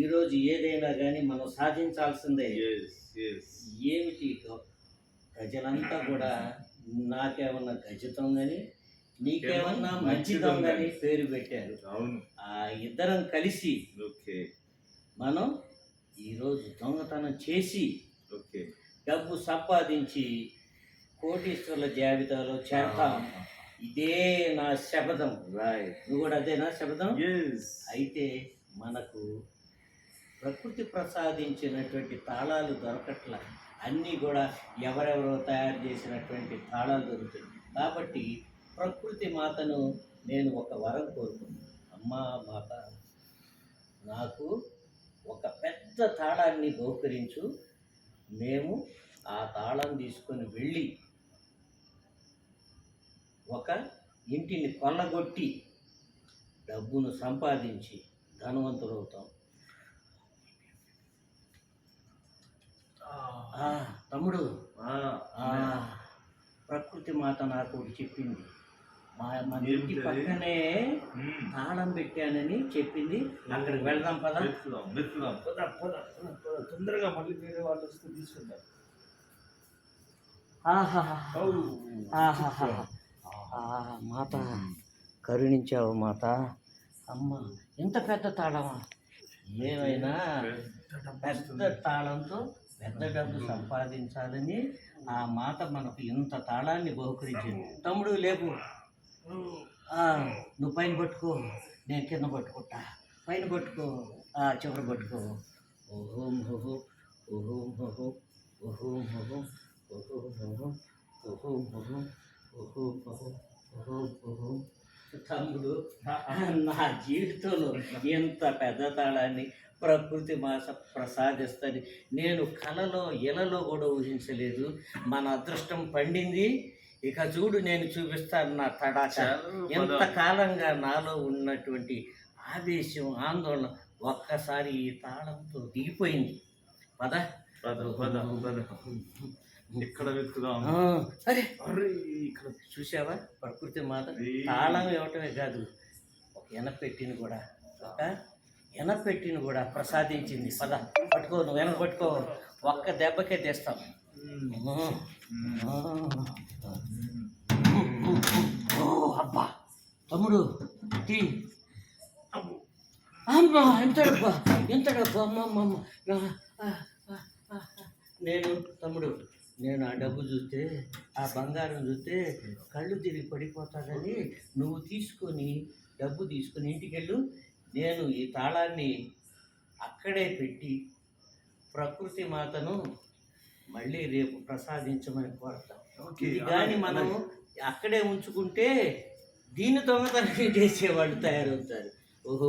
ఈరోజు ఏదైనా కానీ మనం సాధించాల్సిందే. ఏమిటి ప్రజలంతా కూడా నాకేమన్నా గజతం కానీ నీకేమన్నా మంచితం కానీ పేరు పెట్టారు. ఆ ఇద్దరం కలిసి మనం ఈరోజు దొంగతనం చేసి డబ్బు సంపాదించి కోటీశ్వర్ల జాబితాలో చేరతాం. ఇదే నా శపథం. నువ్వు కూడా అదే నా శపథం. అయితే మనకు ప్రకృతి ప్రసాదించినటువంటి తాళాలు దొరకట్ల, అన్నీ కూడా ఎవరెవరో తయారు చేసినటువంటి తాళాలు దొరుకుతాయి. కాబట్టి ప్రకృతి మాతను నేను ఒక వరం కోరుకున్నాను. అమ్మా మాత, నాకు ఒక పెద్ద తాళాన్ని బహుకరించు. మేము ఆ తాళం తీసుకొని వెళ్ళి ఒక ఇంటిని కొల్లగొట్టి డబ్బును సంపాదించి ధనవంతులవుతాం. తమ్ముడు, ప్రకృతి మాత నాకు చెప్పింది. మన ఇంటి పక్కనే తాళం పెట్టానని చెప్పింది. అక్కడికి వెళ్దాం పద. తొందరగా మళ్ళీ వేరే వాళ్ళు వస్తే తీసుకుంటారు. మాత కరుణించావు మాత. అమ్మ, ఎంత పెద్ద తాళమా! ఏమైనా పెద్ద తాళంతో పెద్ద డబ్బు సంపాదించాలని ఆ మాత మనకు ఇంత తాళాన్ని బహుకరించింది. తమ్ముడు లేపు, నువ్వు పైన పట్టుకో, నేను కింద పట్టుకుంటా. పైన పట్టుకో, చివరి పట్టుకో. ఓహోం హోహో, ఓహోం హోహో, ఓహోం హోహో, ఓహోం హోహో, ఓహోం హోహో, ఓహోం హోహో, ఓహోం హోహో. తమ్ముడు, నా జీవితంలో ఎంత పెద్ద తాళాన్ని ప్రకృతి మాస ప్రసాదిస్తుంది నేను కలలో ఇలలో కూడా ఊహించలేదు. మన అదృష్టం పండింది. ఇక చూడు, నేను చూపిస్తాను నా తడాక. ఎంతకాలంగా నాలో ఉన్నటువంటి ఆవేశం, ఆందోళన ఒక్కసారి ఈ తాళంతో దిగిపోయింది. పద ఎక్కడ వెతుకుదాం? అరే ఇక్కడ చూసావా, ప్రకృతి మాత తాళం ఇవ్వటమే కాదు, ఒక ఎనపెట్టిని కూడా ప్రసాదించింది. పద పట్టుకో, నువ్వు వెనక పట్టుకో. ఒక్క దెబ్బకే తెస్తాం. అబ్బా తమ్ముడు, టీ. అమ్మ, ఎంత డబ్బా అమ్మ. నేను ఆ డబ్బు చూస్తే, ఆ బంగారం చూస్తే కళ్ళు తిరిగి పడిపోతాడని నువ్వు డబ్బు తీసుకొని ఇంటికి వెళ్ళు. నేను ఈ తాళాన్ని అక్కడే పెట్టి ప్రకృతి మాతను మళ్ళీ రేపు ప్రసాదించమని కోరతాం. ఇది కానీ మనం అక్కడే ఉంచుకుంటే దీన్ని దొంగతనం చేసేవాళ్ళు తయారవుతారు. ఓహో,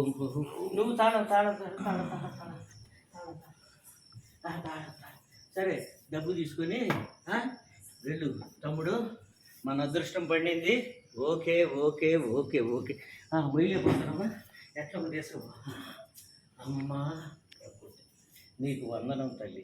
నువ్వు తాళం. సరే, డబ్బు తీసుకొని వెళ్ళు తమ్ముడు. మన అదృష్టం పండింది. ఓకే. మొయ్యలేకపోతున్నామా? ఎట్లా తీసుకో. అమ్మా ప్రకృతి, నీకు వందనం తల్లి.